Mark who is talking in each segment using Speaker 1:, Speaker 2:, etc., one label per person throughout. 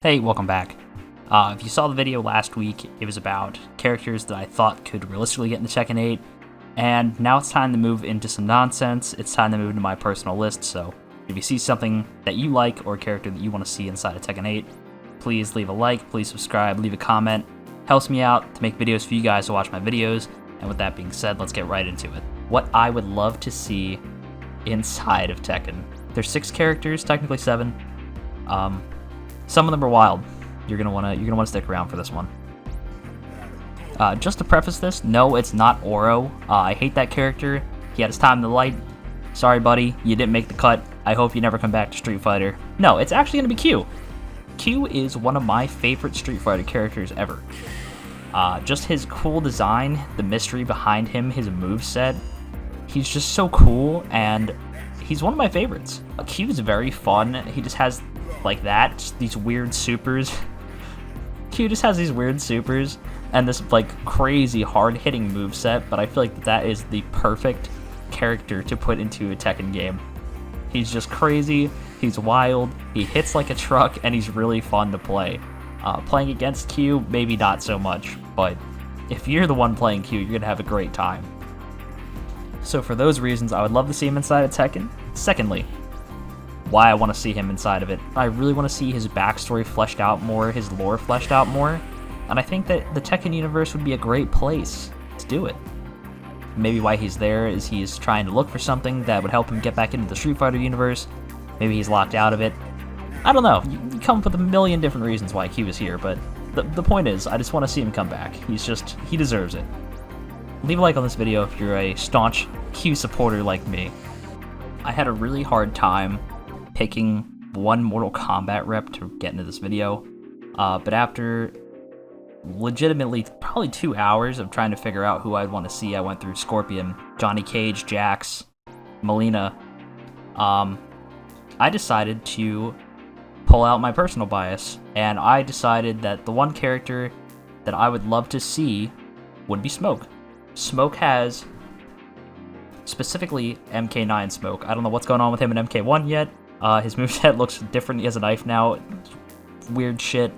Speaker 1: Hey, welcome back. If you saw the video last week, it was about characters that I thought could realistically get into Tekken 8, and now it's time to move into some nonsense. It's time to move into my personal list, so if you see something that you like or a character that you want to see inside of Tekken 8, please leave a like, please subscribe, leave a comment. Helps me out to make videos for you guys to watch my videos, and with that being said, let's get right into it. What I would love to see inside of Tekken. There's 6 characters, technically 7. Some of them are wild. You're gonna wanna stick around for this one. Just to preface this, no, it's not Oro. I hate that character. He had his time in the light. Sorry, buddy, you didn't make the cut. I hope you never come back to Street Fighter. No, it's actually gonna be Q. Q is one of my favorite Street Fighter characters ever. Just his cool design, the mystery behind him, his moveset. He's just so cool, and he's one of my favorites. Q is very fun. He just has like that, just these weird supers. Q just has these weird supers and this like crazy hard-hitting moveset, but I feel like that is the perfect character to put into a Tekken game. He's just crazy, he's wild, he hits like a truck, and he's really fun to play. Playing against Q, maybe not so much, but if you're the one playing Q, you're gonna have a great time. So for those reasons, I would love to see him inside of Tekken. Secondly, why I want to see him inside of it. I really want to see his backstory fleshed out more, his lore fleshed out more, and I think that the Tekken universe would be a great place to do it. Maybe why he's there is he's trying to look for something that would help him get back into the Street Fighter universe. Maybe he's locked out of it. I don't know. You come up with a million different reasons why Q is here, but the point is, I just want to see him come back. He deserves it. Leave a like on this video if you're a staunch Q supporter like me. I had a really hard time picking one Mortal Kombat rep to get into this video, but after legitimately probably 2 hours of trying to figure out who I'd want to see, I went through Scorpion, Johnny Cage, Jax, Melina. I decided to pull out my personal bias, and I decided that the one character that I would love to see would be Smoke. Smoke has, specifically MK9 Smoke. I don't know what's going on with him in MK1 yet. His moveset looks different. He has a knife now. Weird shit.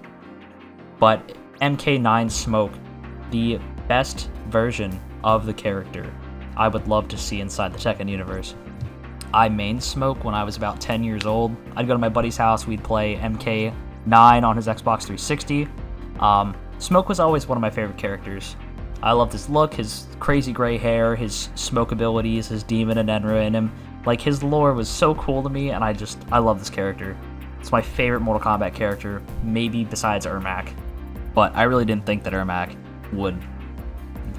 Speaker 1: But MK9 Smoke, the best version of the character I would love to see inside the Tekken universe. I mained Smoke when I was about 10 years old. I'd go to my buddy's house. We'd play MK9 on his Xbox 360. Smoke was always one of my favorite characters. I loved his look, his crazy gray hair, his smoke abilities, his demon and Enra in him. Like, his lore was so cool to me, and I love this character. It's my favorite Mortal Kombat character, maybe besides Ermac. But I really didn't think that Ermac would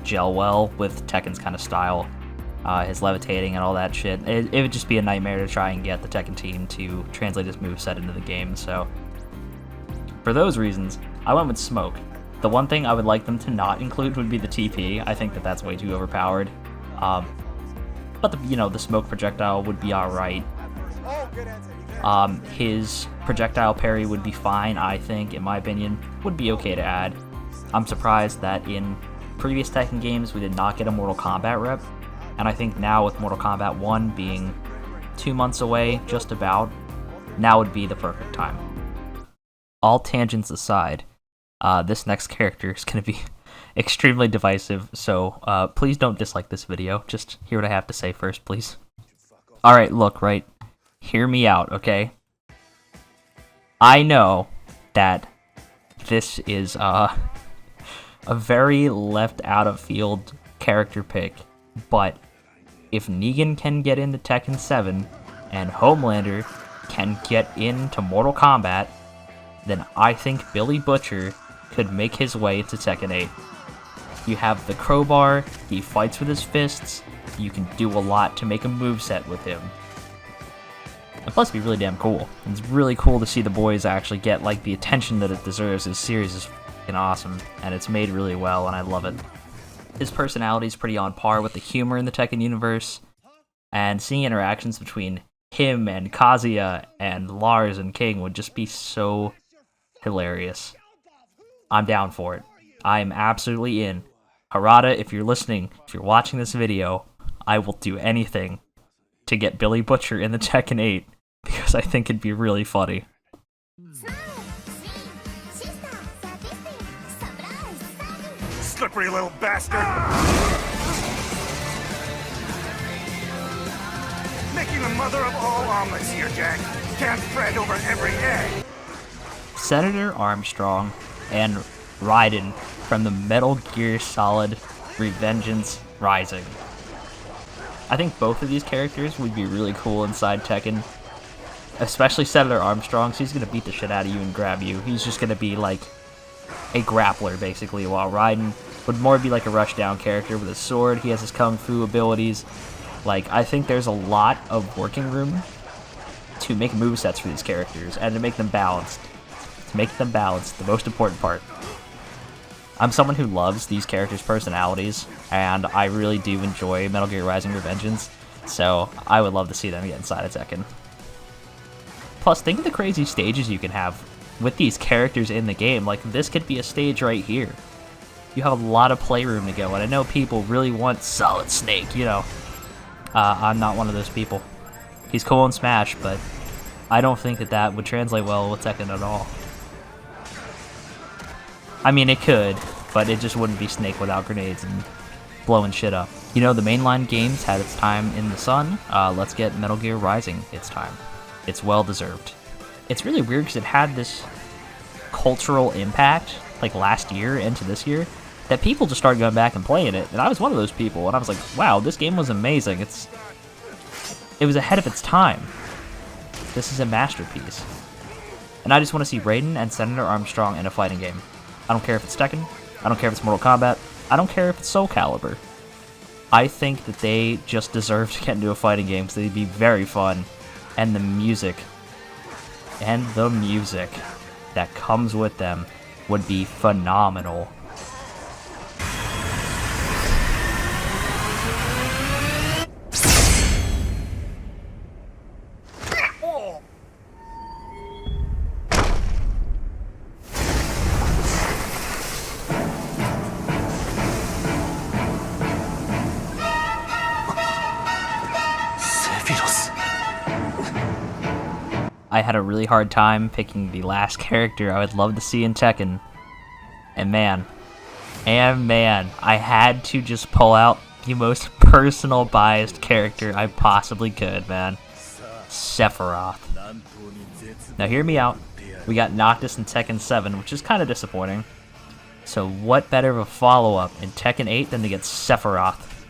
Speaker 1: gel well with Tekken's kind of style. His levitating and all that shit. It would just be a nightmare to try and get the Tekken team to translate his moveset into the game, so for those reasons, I went with Smoke. The one thing I would like them to not include would be the TP. I think that that's way too overpowered. But the smoke projectile would be alright. His projectile parry would be fine, I think, in my opinion. Would be okay to add. I'm surprised that in previous Tekken games we did not get a Mortal Kombat rep. And I think now with Mortal Kombat 1 being 2 months away, just about, now would be the perfect time. All tangents aside, this next character is going to be extremely divisive, so please don't dislike this video. Just hear what I have to say first, please. Alright, look, right? Hear me out, okay? I know that this is a very left out of field character pick, but if Negan can get into Tekken 7 and Homelander can get into Mortal Kombat, then I think Billy Butcher could make his way to Tekken 8. You have the crowbar, he fights with his fists, you can do a lot to make a moveset with him. And plus, it'd be really damn cool. It's really cool to see the boys actually get like the attention that it deserves. This series is fucking awesome, and it's made really well, and I love it. His personality is pretty on par with the humor in the Tekken universe, and seeing interactions between him and Kazuya and Lars and King would just be so hilarious. I'm down for it. I am absolutely in. Harada, if you're listening, if you're watching this video, I will do anything to get Billy Butcher in the Tekken 8, because I think it'd be really funny.
Speaker 2: slippery little bastard! Making the mother of all omelets here, Jack. Can't fret over every egg.
Speaker 1: Senator Armstrong and Raiden from the Metal Gear Solid Revengeance Rising. I think both of these characters would be really cool inside Tekken. Especially Senator Armstrong, so he's going to beat the shit out of you and grab you. He's just going to be like a grappler, basically, while Raiden would more be like a rushdown character with a sword. He has his kung fu abilities. Like, I think there's a lot of working room to make movesets for these characters and to make them balanced. To make them balanced, the most important part. I'm someone who loves these characters' personalities, and I really do enjoy Metal Gear Rising Revengeance, so I would love to see them get inside of Tekken. Plus, think of the crazy stages you can have with these characters in the game. Like, this could be a stage right here. You have a lot of playroom to go, and I know people really want Solid Snake, you know. I'm not one of those people. He's cool in Smash, but I don't think that that would translate well with Tekken at all. I mean, it could, but it just wouldn't be Snake without grenades and blowing shit up. You know, the mainline games had its time in the sun. Let's get Metal Gear Rising its time. It's well deserved. It's really weird because it had this cultural impact, like last year into this year, that people just started going back and playing it, and I was one of those people, and I was like, wow, this game was amazing. It was ahead of its time. This is a masterpiece. And I just want to see Raiden and Senator Armstrong in a fighting game. I don't care if it's Tekken, I don't care if it's Mortal Kombat, I don't care if it's Soul Calibur. I think that they just deserve to get into a fighting game because they'd be very fun. And the music that comes with them would be phenomenal. I had a really hard time picking the last character I would love to see in Tekken. And man, I had to just pull out the most personal biased character I possibly could, man. Sephiroth. Now hear me out. We got Noctis in Tekken 7, which is kind of disappointing. So what better of a follow-up in Tekken 8 than to get Sephiroth?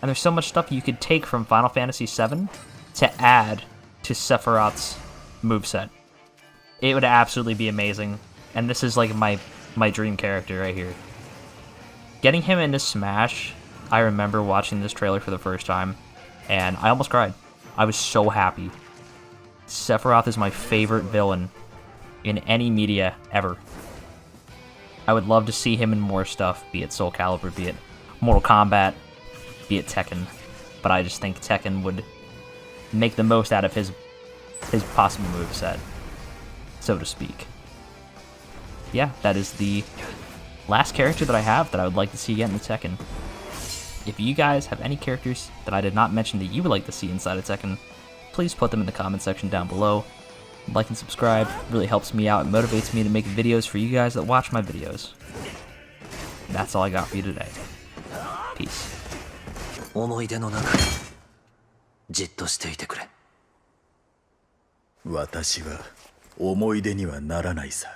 Speaker 1: And there's so much stuff you could take from Final Fantasy 7 to add to Sephiroth's moveset. It would absolutely be amazing, and this is like my dream character right here. Getting him into Smash, I remember watching this trailer for the first time, and I almost cried. I was so happy. Sephiroth is my favorite villain in any media ever. I would love to see him in more stuff, be it Soul Calibur, be it Mortal Kombat, be it Tekken, but I just think Tekken would make the most out of his possible moveset, so to speak. Yeah, that is the last character that I have that I would like to see get into Tekken. If you guys have any characters that I did not mention that you would like to see inside of Tekken, please put them in the comment section down below. Like and subscribe really helps me out and motivates me to make videos for you guys that watch my videos. That's all I got for you today. Peace.
Speaker 3: 思い出の中にじっとしていてくれ。私は思い出にはならないさ。